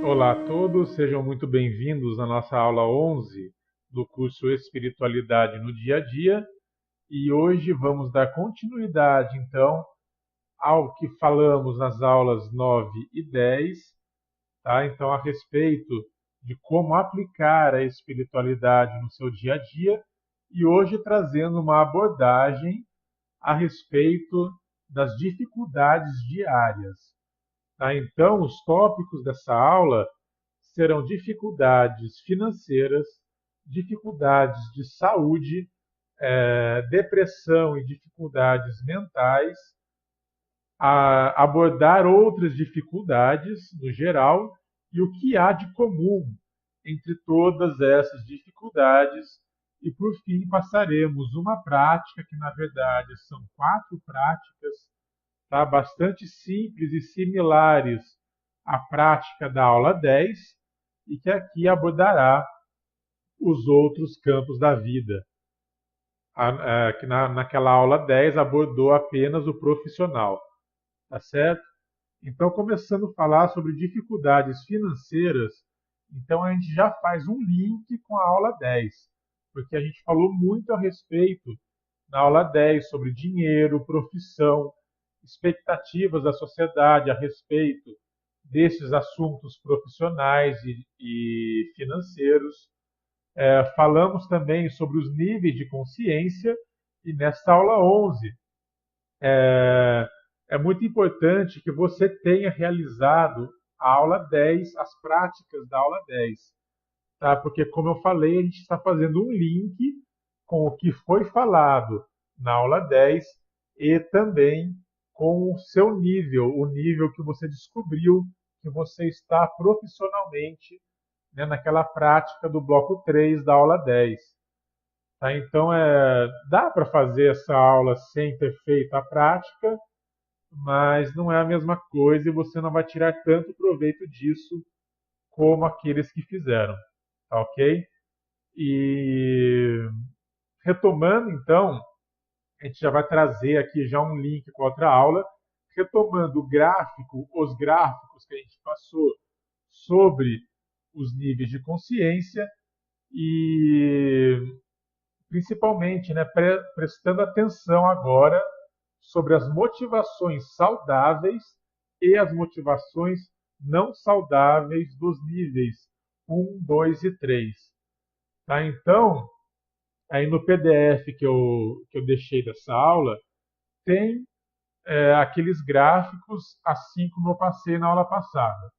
Olá a todos, sejam muito bem-vindos à nossa aula 11 do curso Espiritualidade no Dia a Dia. E hoje vamos dar continuidade, então, ao que falamos nas aulas 9 e 10, tá? Então, a respeito de como aplicar a espiritualidade no seu dia a dia, e hoje trazendo uma abordagem a respeito das dificuldades diárias. Tá? Então, os tópicos dessa aula serão dificuldades financeiras, dificuldades de saúde, depressão e dificuldades mentais, abordar outras dificuldades no geral e o que há de comum entre todas essas dificuldades. E, por fim, passaremos uma prática, que na verdade são 4 práticas, tá? Bastante simples e similares à prática da aula 10, e que aqui abordará os outros campos da vida. Que naquela aula 10 abordou apenas o profissional, tá certo? Então, começando a falar sobre dificuldades financeiras, então a gente já faz um link com a aula 10, porque a gente falou muito a respeito na aula 10 sobre dinheiro, profissão, expectativas da sociedade a respeito desses assuntos profissionais e financeiros. Falamos também sobre os níveis de consciência, e nesta aula 11 é muito importante que você tenha realizado a aula 10, as práticas da aula 10, tá? Porque, como eu falei, a gente está fazendo um link com o que foi falado na aula 10 e também com o seu nível, o nível que você descobriu que você está profissionalmente, né, naquela prática do bloco 3 da aula 10. Tá? Então, dá para fazer essa aula sem ter feito a prática, mas não é a mesma coisa e você não vai tirar tanto proveito disso como aqueles que fizeram. Tá ok? E retomando, então, a gente já vai trazer aqui já um link com outra aula, retomando o gráfico, os gráficos que a gente passou sobre os níveis de consciência e principalmente, né, prestando atenção agora sobre as motivações saudáveis e as motivações não saudáveis dos níveis 1, 2 e 3. Tá? Então, aí no PDF que eu deixei dessa aula, tem aqueles gráficos, assim como eu passei na aula passada.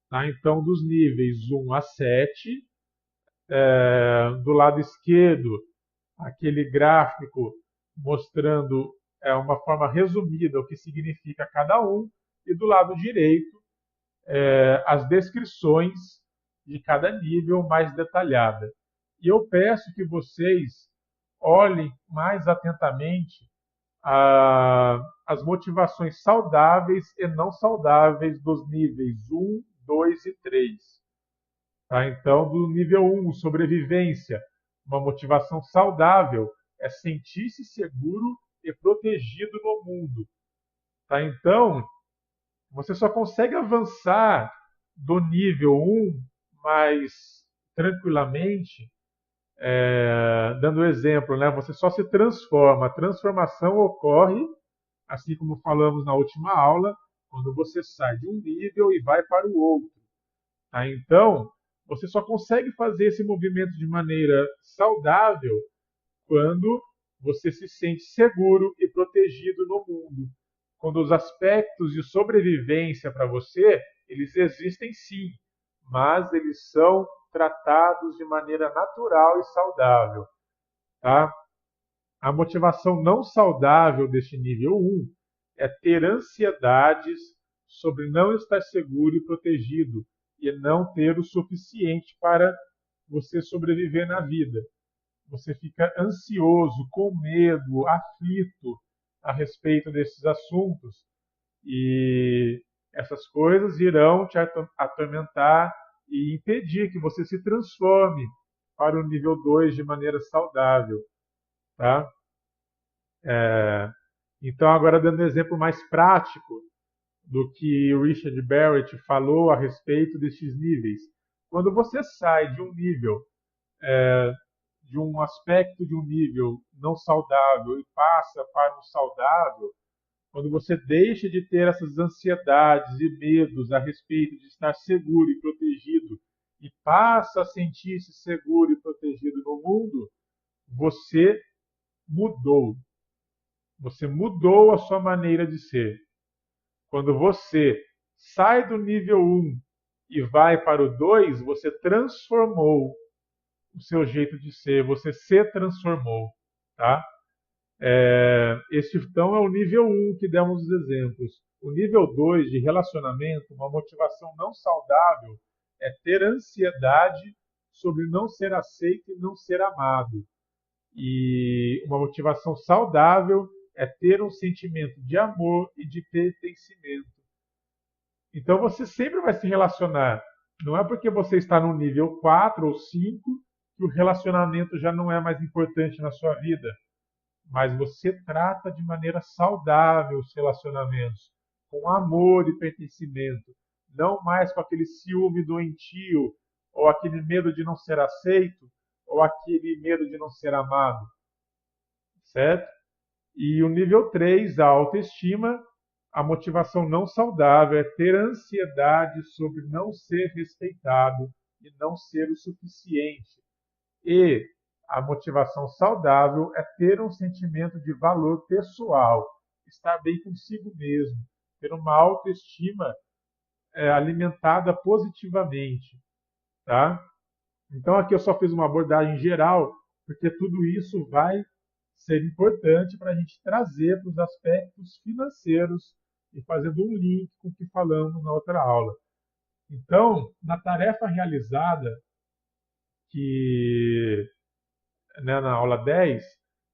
Tá? Então, dos níveis 1 a 7, do lado esquerdo, aquele gráfico mostrando uma forma resumida o que significa cada um, e do lado direito, as descrições de cada nível mais detalhada. E eu peço que vocês olhem mais atentamente as motivações saudáveis e não saudáveis dos níveis 1, 2 e 3. Tá? Então, do nível 1, sobrevivência, uma motivação saudável é sentir-se seguro e protegido no mundo. Tá? Então, você só consegue avançar do nível 1 mais tranquilamente, dando exemplo, né? Você só se transforma. A transformação ocorre, assim como falamos na última aula, quando você sai de um nível e vai para o outro. Tá? Então, você só consegue fazer esse movimento de maneira saudável quando você se sente seguro e protegido no mundo. Quando os aspectos de sobrevivência para você, eles existem sim, mas eles são tratados de maneira natural e saudável. Tá? A motivação não saudável deste nível 1 é ter ansiedades sobre não estar seguro e protegido e não ter o suficiente para você sobreviver na vida. Você fica ansioso, com medo, aflito a respeito desses assuntos, e essas coisas irão te atormentar e impedir que você se transforme para o nível 2 de maneira saudável. Tá? Então, agora dando um exemplo mais prático, do que o Richard Barrett falou a respeito desses níveis. Quando você sai de um nível, de um aspecto de um nível não saudável e passa para um saudável, quando você deixa de ter essas ansiedades e medos a respeito de estar seguro e protegido e passa a sentir-se seguro e protegido no mundo, você mudou. Você mudou a sua maneira de ser. Quando você sai do nível 1 e vai para o 2, você transformou o seu jeito de ser, você se transformou, tá? Esse então é o nível 1 que demos os exemplos. O nível 2 de relacionamento, uma motivação não saudável, é ter ansiedade sobre não ser aceito e não ser amado. E uma motivação saudável é ter um sentimento de amor e de pertencimento. Então você sempre vai se relacionar. Não é porque você está no nível 4 ou 5 que o relacionamento já não é mais importante na sua vida. Mas você trata de maneira saudável os relacionamentos, com amor e pertencimento, não mais com aquele ciúme doentio, ou aquele medo de não ser aceito, ou aquele medo de não ser amado, certo? E o nível 3, a autoestima, a motivação não saudável é ter ansiedade sobre não ser respeitado e não ser o suficiente. E a motivação saudável é ter um sentimento de valor pessoal, estar bem consigo mesmo, ter uma autoestima alimentada positivamente, tá? Então aqui eu só fiz uma abordagem geral, porque tudo isso vai ser importante para a gente trazer para os aspectos financeiros e fazendo um link com o que falamos na outra aula. Então, na tarefa realizada, que na aula 10,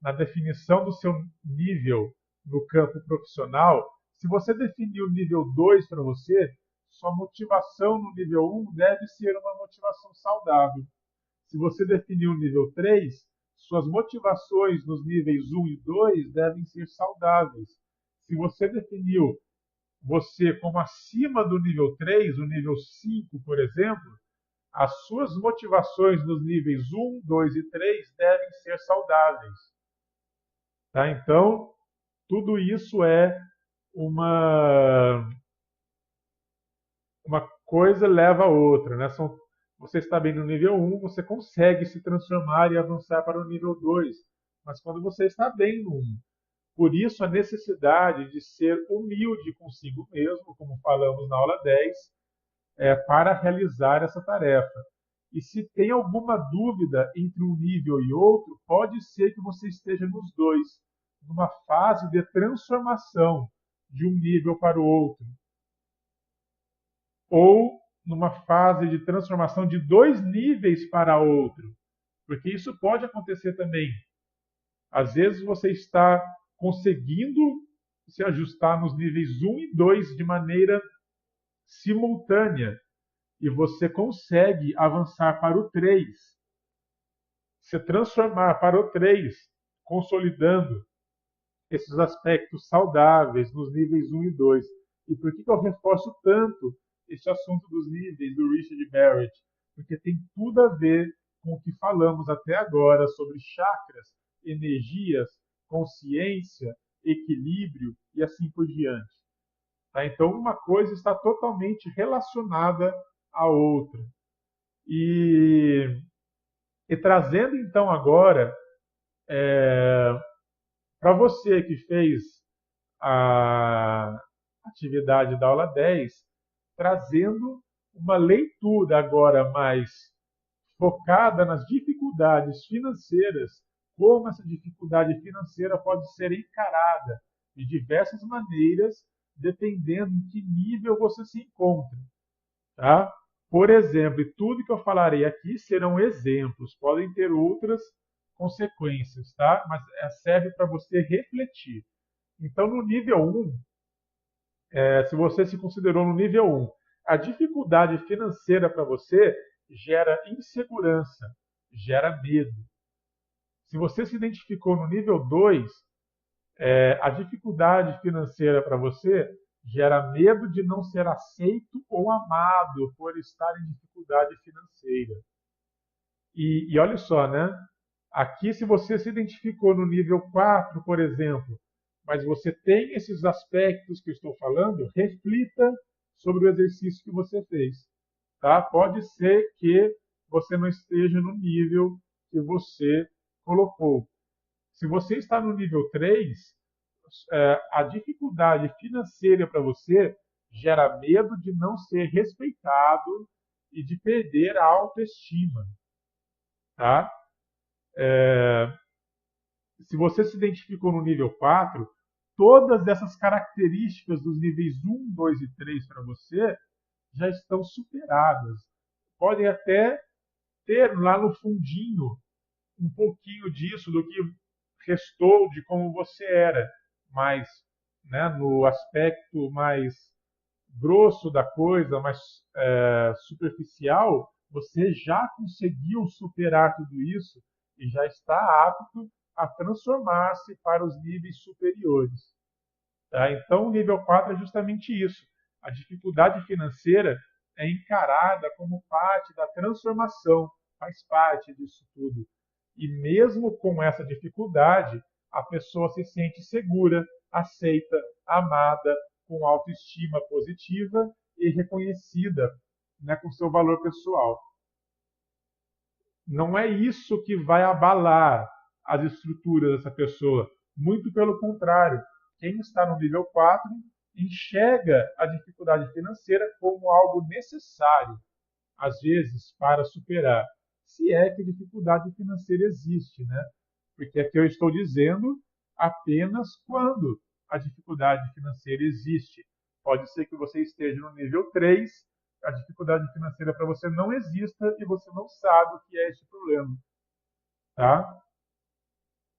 na definição do seu nível no campo profissional, se você definir o nível 2 para você, sua motivação no nível 1 deve ser uma motivação saudável. Se você definir o nível 3, suas motivações nos níveis 1 e 2 devem ser saudáveis. Se você definiu você como acima do nível 3, o nível 5, por exemplo, as suas motivações nos níveis 1, 2 e 3 devem ser saudáveis. Tá? Então, tudo isso é uma coisa leva a outra. Né? Você está bem no nível 1, você consegue se transformar e avançar para o nível 2. Mas quando você está bem no 1. Por isso, a necessidade de ser humilde consigo mesmo, como falamos na aula 10, para realizar essa tarefa. E se tem alguma dúvida entre um nível e outro, pode ser que você esteja nos dois, numa fase de transformação de um nível para o outro. Ou numa fase de transformação de dois níveis para outro. Porque isso pode acontecer também. Às vezes você está conseguindo se ajustar nos níveis 1 e 2 de maneira simultânea. E você consegue avançar para o 3. Se transformar para o 3, consolidando esses aspectos saudáveis nos níveis 1 e 2. E por que eu reforço tanto esse assunto dos níveis do Richard Barrett? Porque tem tudo a ver com o que falamos até agora sobre chakras, energias, consciência, equilíbrio e assim por diante. Tá? Então, uma coisa está totalmente relacionada à outra. E trazendo então agora para você que fez a atividade da aula 10, trazendo uma leitura agora mais focada nas dificuldades financeiras, como essa dificuldade financeira pode ser encarada de diversas maneiras, dependendo em que nível você se encontra. Tá? Por exemplo, e tudo que eu falarei aqui serão exemplos, podem ter outras consequências, tá? Mas serve para você refletir. Então, no nível 1, se você se considerou no nível 1, a dificuldade financeira para você gera insegurança, gera medo. Se você se identificou no nível 2, a dificuldade financeira para você Gera medo de não ser aceito ou amado por estar em dificuldade financeira. E olha só, né? Aqui, se você se identificou no nível 4, por exemplo, mas você tem esses aspectos que eu estou falando, reflita sobre o exercício que você fez. Tá? Pode ser que você não esteja no nível que você colocou. Se você está no nível 3, a dificuldade financeira para você gera medo de não ser respeitado e de perder a autoestima. Tá? Se você se identificou no nível 4, todas essas características dos níveis 1, 2 e 3 para você já estão superadas. Podem até ter lá no fundinho um pouquinho disso, do que restou de como você era, mas né, no aspecto mais grosso da coisa, mais superficial, você já conseguiu superar tudo isso e já está apto a transformar-se para os níveis superiores. Tá? Então, o nível 4 é justamente isso. A dificuldade financeira é encarada como parte da transformação, faz parte disso tudo. E mesmo com essa dificuldade, a pessoa se sente segura, aceita, amada, com autoestima positiva e reconhecida, né, com seu valor pessoal. Não é isso que vai abalar as estruturas dessa pessoa. Muito pelo contrário. Quem está no nível 4 enxerga a dificuldade financeira como algo necessário, às vezes, para superar. Se é que dificuldade financeira existe, né? Porque aqui eu estou dizendo apenas quando a dificuldade financeira existe. Pode ser que você esteja no nível 3, a dificuldade financeira para você não exista e você não sabe o que é esse problema. Tá?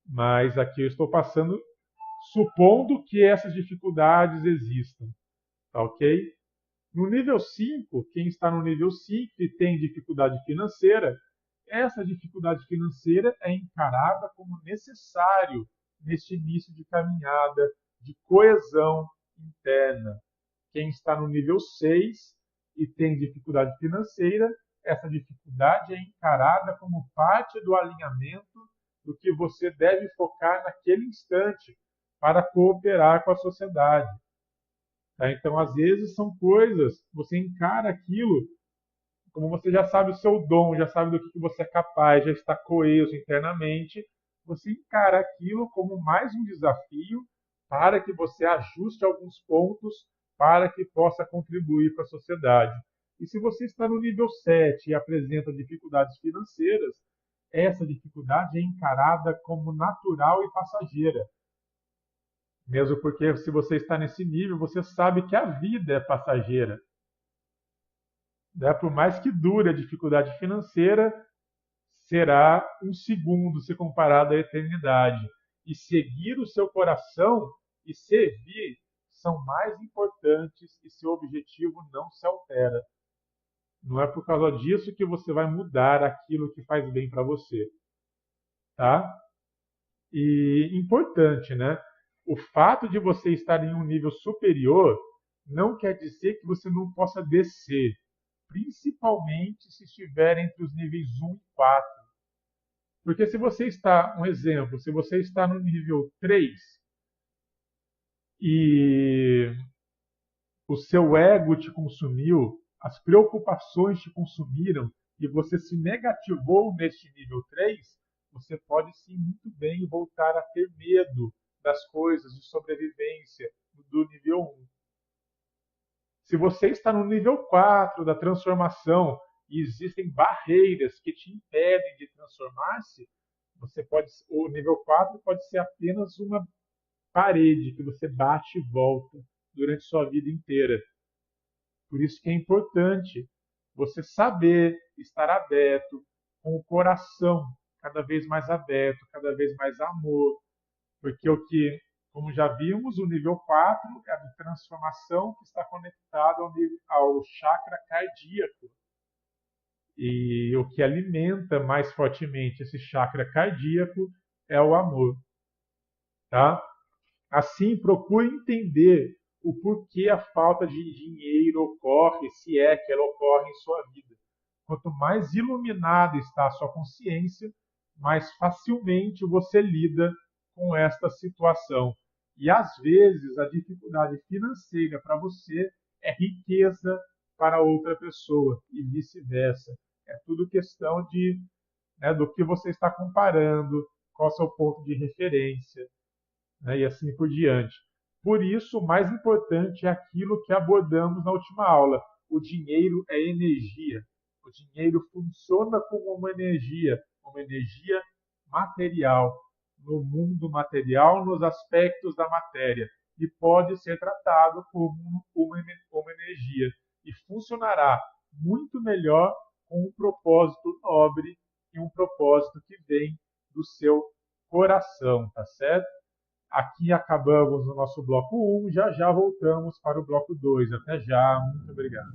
Mas aqui eu estou passando, supondo que essas dificuldades existam. Tá ok? No nível 5, quem está no nível 5 e tem dificuldade financeira, essa dificuldade financeira é encarada como necessário neste início de caminhada de coesão interna. Quem está no nível 6 e tem dificuldade financeira, essa dificuldade é encarada como parte do alinhamento do que você deve focar naquele instante para cooperar com a sociedade. Tá? Então, às vezes, são coisas, você encara aquilo, como você já sabe o seu dom, já sabe do que você é capaz, já está coeso internamente, você encara aquilo como mais um desafio para que você ajuste alguns pontos para que possa contribuir para a sociedade. E se você está no nível 7 e apresenta dificuldades financeiras, essa dificuldade é encarada como natural e passageira. Mesmo porque se você está nesse nível, você sabe que a vida é passageira. Né? Por mais que dure a dificuldade financeira, será um segundo se comparado à eternidade. E seguir o seu coração e servir são mais importantes e seu objetivo não se altera. Não é por causa disso que você vai mudar aquilo que faz bem para você. Tá? E importante, né? O fato de você estar em um nível superior não quer dizer que você não possa descer, principalmente se estiver entre os níveis 1 e 4. Porque se você está, um exemplo, se você está no nível 3 e o seu ego te consumiu, as preocupações te consumiram e você se negativou neste nível 3, você pode sim muito bem voltar a ter medo das coisas de sobrevivência do nível 1. Se você está no nível 4 da transformação e existem barreiras que te impedem de transformar-se, o nível 4 pode ser apenas uma parede que você bate e volta durante sua vida inteira. Por isso que é importante você saber estar aberto, com o coração cada vez mais aberto, cada vez mais amor, porque como já vimos, o nível 4 é a transformação que está conectado ao chakra cardíaco. E o que alimenta mais fortemente esse chakra cardíaco é o amor. Tá? Assim, procure entender o porquê a falta de dinheiro ocorre, se é que ela ocorre em sua vida. Quanto mais iluminada está a sua consciência, mais facilmente você lida com esta situação. E às vezes a dificuldade financeira para você é riqueza para outra pessoa e vice-versa. É tudo questão de, né, do que você está comparando, qual é o seu ponto de referência, né, e assim por diante. Por isso, o mais importante é aquilo que abordamos na última aula. O dinheiro é energia. O dinheiro funciona como uma energia material, no mundo material, nos aspectos da matéria, e pode ser tratado como uma energia, e funcionará muito melhor com um propósito nobre e um propósito que vem do seu coração, tá certo? Aqui acabamos o nosso bloco 1, já já voltamos para o bloco 2. Até já, muito obrigado.